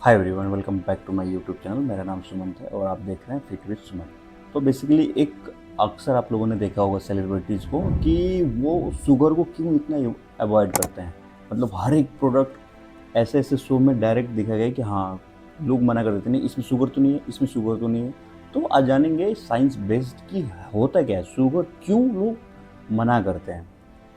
Hi everyone, welcome back to my YouTube channel. मेरा नाम सुमंत है और आप देख रहे हैं फिट विद सुमंत। तो बेसिकली एक अक्सर आप लोगों ने देखा होगा सेलिब्रिटीज़ को कि वो शुगर को क्यों इतना अवॉइड करते हैं। मतलब हर एक प्रोडक्ट ऐसे ऐसे शो में डायरेक्ट दिखा गया कि हाँ, लोग मना कर देते नहीं, इसमें शुगर तो नहीं है, इसमें शुगर तो नहीं है। तो आज जानेंगे साइंस बेस्ड कि होता क्या है, शुगर क्यों लोग मना करते हैं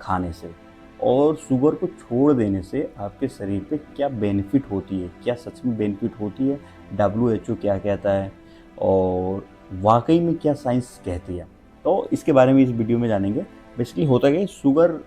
खाने से, और शुगर को छोड़ देने से आपके शरीर पे क्या बेनिफिट होती है, क्या सच में बेनिफिट होती है, WHO क्या कहता है और वाकई में क्या साइंस कहती है। तो इसके बारे में इस वीडियो में जानेंगे। बेसिकली होता क्या है, शुगर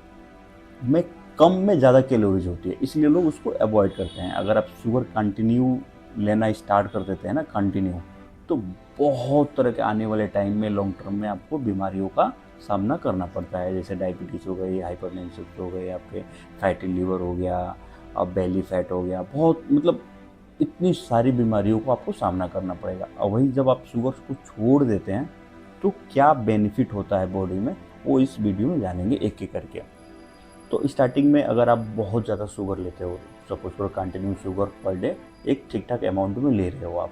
में कम में ज़्यादा कैलोरीज होती है, इसलिए लोग उसको अवॉइड करते हैं। अगर आप शुगर कंटिन्यू लेना स्टार्ट कर देते हैं ना, कंटिन्यू, तो बहुत तरह के आने वाले टाइम में लॉन्ग टर्म में आपको बीमारियों का सामना करना पड़ता है। जैसे डायबिटीज़ हो गई, हाइपरटेंशन हो गए, आपके फैटी लिवर हो गया, अब बेली फैट हो गया, बहुत मतलब इतनी सारी बीमारियों को आपको सामना करना पड़ेगा। और वही जब आप शुगर को छोड़ देते हैं तो क्या बेनिफिट होता है बॉडी में, वो इस वीडियो में जानेंगे एक एक करके। तो स्टार्टिंग में अगर आप बहुत ज़्यादा शुगर लेते हो, suppose for continue sugar per day एक ठीक ठाक अमाउंट में ले रहे हो आप,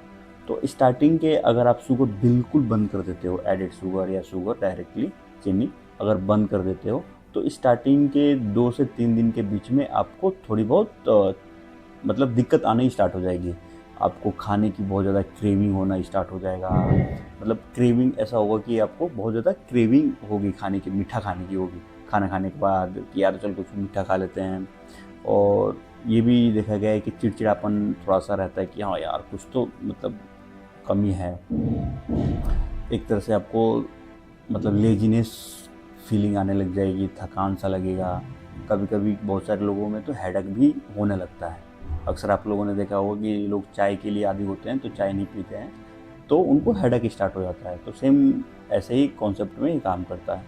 तो स्टार्टिंग के अगर आप शुगर बिल्कुल बंद कर देते हो, एडेड शुगर या शुगर डायरेक्टली चीनी अगर बंद कर देते हो, तो स्टार्टिंग के 2 से 3 दिन के बीच में आपको थोड़ी बहुत मतलब दिक्कत आनी स्टार्ट हो जाएगी। आपको खाने की बहुत ज़्यादा क्रेविंग होना स्टार्ट हो जाएगा। मतलब क्रेविंग ऐसा होगा कि आपको बहुत ज़्यादा क्रेविंग होगी, खाने की, मीठा खाने की होगी खाना खाने के बाद, कि यार चल कुछ मीठा खा लेते हैं। और ये भी देखा गया है कि चिड़चिड़ापन थोड़ा सा रहता है कि हाँ यार कुछ तो मतलब कमी है। एक तरह से आपको मतलब लेजीनेस फीलिंग आने लग जाएगी, थकान सा लगेगा। कभी कभी बहुत सारे लोगों में तो हेडेक भी होने लगता है। अक्सर आप लोगों ने देखा होगा कि लोग चाय के लिए आदी होते हैं, तो चाय नहीं पीते हैं तो उनको हेडेक स्टार्ट हो जाता है। तो सेम ऐसे ही कॉन्सेप्ट में ये काम करता है।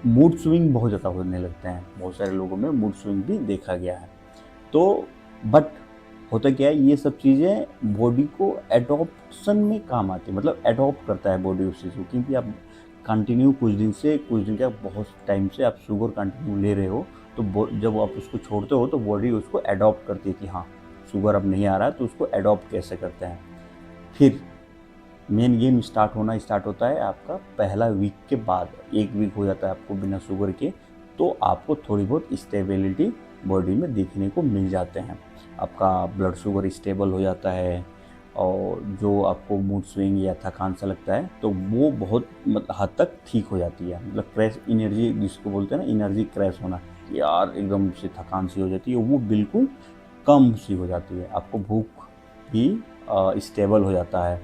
मूड स्विंग बहुत ज़्यादा होने लगते हैं, बहुत सारे लोगों में मूड स्विंग भी देखा गया है। तो बट होता क्या है, ये सब चीज़ें बॉडी को एडॉप्शन में काम आती है, मतलब एडॉप्ट करता है बॉडी उस चीज़ को। क्योंकि आप कंटिन्यू कुछ दिन क्या बहुत टाइम से आप शुगर कंटिन्यू ले रहे हो, तो जब आप उसको छोड़ते हो तो बॉडी उसको एडॉप्ट करती है कि हाँ, शुगर अब नहीं आ रहा है, तो उसको एडॉप्ट कैसे करते हैं। फिर मेन गेम स्टार्ट होता है आपका पहला वीक के बाद। 1 वीक हो जाता है आपको बिना शुगर के, तो आपको थोड़ी बहुत स्टेबिलिटी बॉडी में देखने को मिल जाते हैं। आपका ब्लड शुगर स्टेबल हो जाता है, और जो आपको मूड स्विंग या थकान सा लगता है तो वो बहुत हद तक ठीक हो जाती है। मतलब क्रैश एनर्जी जिसको बोलते हैं ना, एनर्जी क्रैश होना, कि यार एकदम से थकान सी हो जाती है, वो बिल्कुल कम सी हो जाती है। आपको भूख भी स्टेबल हो जाता है।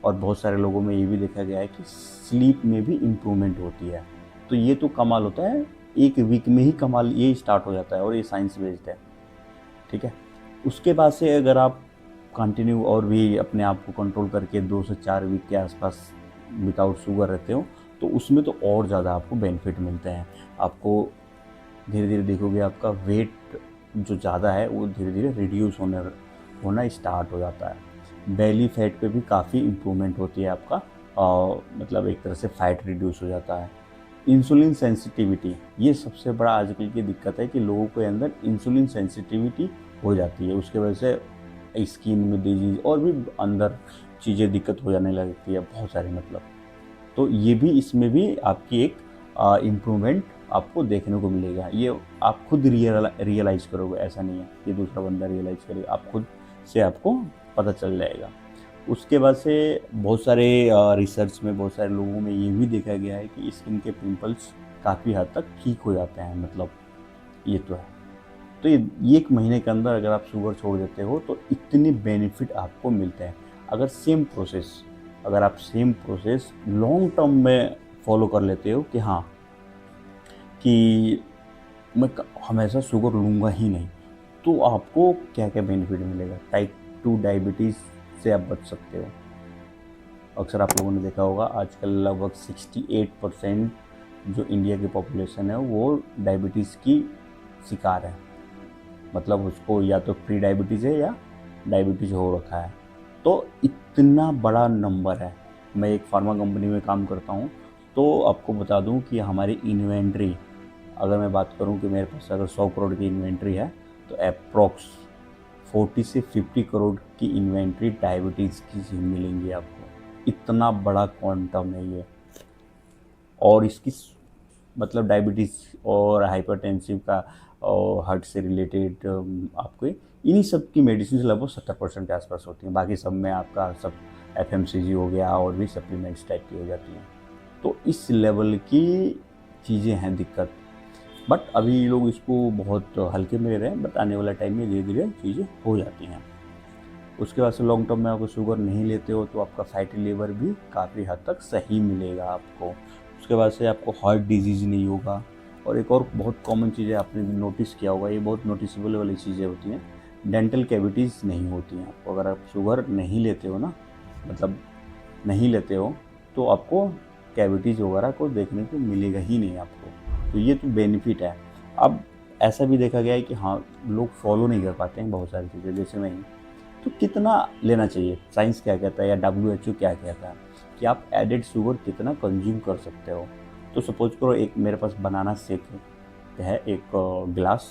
और बहुत सारे लोगों में ये भी देखा गया है कि स्लीप में भी इम्प्रूवमेंट होती है। तो ये तो कमाल होता है, 1 वीक में ही कमाल ये स्टार्ट हो जाता है, और ये साइंस बेस्ड है। ठीक है। उसके बाद से अगर आप कंटिन्यू और भी अपने आप को कंट्रोल करके 2 से 4 वीक के आसपास विदाउट शुगर रहते हो, तो उसमें तो और ज़्यादा आपको बेनिफिट मिलते हैं। आपको धीरे धीरे देखोगे आपका वेट जो ज़्यादा है वो धीरे धीरे रिड्यूस होना स्टार्ट हो जाता है। बेली फैट पे भी काफ़ी इम्प्रूवमेंट होती है आपका, और मतलब एक तरह से फैट रिड्यूस हो जाता है। इंसुलिन सेंसिटिविटी, ये सबसे बड़ा आजकल की दिक्कत है कि लोगों के अंदर इंसुलिन सेंसिटिविटी हो जाती है। उसके वजह से स्किन में डिजीज और भी अंदर चीज़ें दिक्कत हो जाने लगती है बहुत सारी। मतलब तो ये भी, इसमें भी आपकी एक इम्प्रूवमेंट आपको देखने को मिलेगा। ये आप खुद रियलाइज़ करोगे, ऐसा नहीं है कि दूसरा बंदा रियलाइज़ करेगा, आप खुद से आपको पता चल जाएगा। उसके बाद से बहुत सारे रिसर्च में बहुत सारे लोगों में ये भी देखा गया है कि स्किन के पिंपल्स काफ़ी हद तक ठीक हो जाते हैं। मतलब ये तो है। तो ये 1 महीने के अंदर अगर आप शुगर छोड़ देते हो तो इतने बेनिफिट आपको मिलते हैं। अगर सेम प्रोसेस लॉन्ग टर्म में फॉलो कर लेते हो कि हाँ, कि मैं हमेशा शुगर लूँगा ही नहीं, तो आपको क्या क्या बेनिफिट मिलेगा। टाइप 2 डायबिटीज़ से आप बच सकते हो। अक्सर आप लोगों ने देखा होगा आजकल लगभग 68% जो इंडिया की पॉपुलेशन है वो डायबिटीज़ की शिकार है। मतलब उसको या तो प्री डायबिटीज़ है या डायबिटीज़ हो रखा है। तो इतना बड़ा नंबर है। मैं एक फार्मा कंपनी में काम करता हूँ, तो आपको बता दूँ कि हमारी इन्वेंट्री, अगर मैं बात करूँ कि मेरे पास अगर 100 करोड़ की इन्वेंट्री है, तो अप्रॉक्स 40 से 50 करोड़ की इन्वेंट्री डायबिटीज़ की मिलेंगी आपको। इतना बड़ा क्वांटम है ये। और इसकी मतलब डायबिटीज़ और हाइपरटेंसिव का और हार्ट से रिलेटेड आपको इन्हीं सब की मेडिसिन लगभग 70% के आसपास होती हैं। बाकी सब में आपका सब FMCG हो गया और भी सप्लीमेंट्स टाइप की हो जाती हैं। तो इस लेवल की चीज़ें हैं दिक्कत। बट अभी लोग इसको बहुत हल्के में ले रहे हैं, बट आने वाला टाइम में धीरे धीरे चीज़ें हो जाती हैं। उसके बाद से लॉन्ग टर्म में आपको शुगर नहीं लेते हो तो आपका फैटी लीवर भी काफ़ी हद तक सही मिलेगा आपको। उसके बाद से आपको हार्ट डिजीज़ नहीं होगा। और एक और बहुत कॉमन चीज़ है, आपने नोटिस किया होगा, ये बहुत नोटिसेबल वाली चीज़ें होती हैं, डेंटल कैविटीज़ नहीं होती हैं आपको। अगर आप शुगर नहीं लेते हो ना, मतलब नहीं लेते हो, तो आपको कैविटीज़ वगैरह को देखने को मिलेगा ही नहीं आपको। तो ये तो बेनिफिट है। अब ऐसा भी देखा गया है कि हाँ, लोग फॉलो नहीं कर पाते हैं बहुत सारी चीज़ें, जैसे मैं ही। तो कितना लेना चाहिए, साइंस क्या कहता है या WHO क्या कहता है कि आप एडेड शुगर कितना कंज्यूम कर सकते हो। तो सपोज करो एक मेरे पास बनाना शेक है, एक गिलास,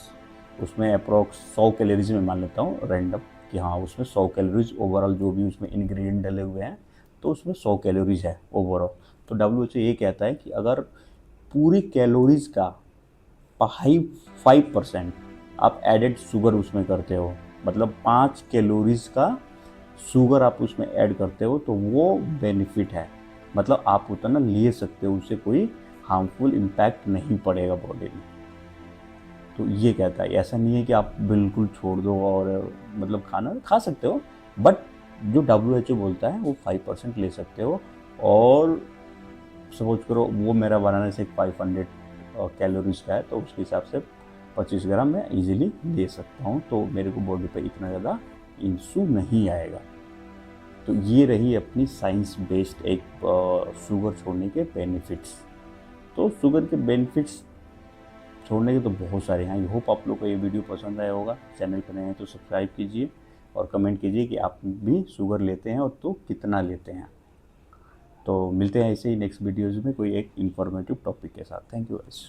उसमें अप्रोक्स 100 कैलोरीज में मान लेता हूँ रैंडम कि हाँ उसमें 100 कैलोरीज ओवरऑल जो भी उसमें इंग्रेडिएंट डले हुए हैं, तो उसमें 100 कैलोरीज है ओवरऑल। तो WHO ये कहता है कि अगर पूरी कैलोरीज का 5% आप एडेड शुगर उसमें करते हो, मतलब 5 कैलोरीज का शुगर आप उसमें ऐड करते हो, तो वो बेनिफिट है। मतलब आप उतना ले सकते हो, उससे कोई हार्मफुल इम्पैक्ट नहीं पड़ेगा बॉडी में। तो ये कहता है, ऐसा नहीं है कि आप बिल्कुल छोड़ दो और मतलब खाना खा सकते हो, बट जो WHO बोलता है वो 5% ले सकते हो। और सपोज करो वो मेरा बनाना से 500 कैलोरीज का है, तो उसके हिसाब से 25 ग्राम मैं इजीली ले सकता हूँ, तो मेरे को बॉडी पे इतना ज़्यादा इंसू नहीं आएगा। तो ये रही अपनी साइंस बेस्ड एक शुगर छोड़ने के बेनिफिट्स। तो शुगर के बेनिफिट्स छोड़ने के तो बहुत सारे हैं। आई होप आप लोग को ये वीडियो पसंद आया होगा। चैनल पर नए हैं तो सब्सक्राइब कीजिए और कमेंट कीजिए कि आप भी शुगर लेते हैं और तो कितना लेते हैं। तो मिलते हैं ऐसे ही नेक्स्ट वीडियोज़ में कोई एक इन्फॉर्मेटिव टॉपिक के साथ। Thank you guys.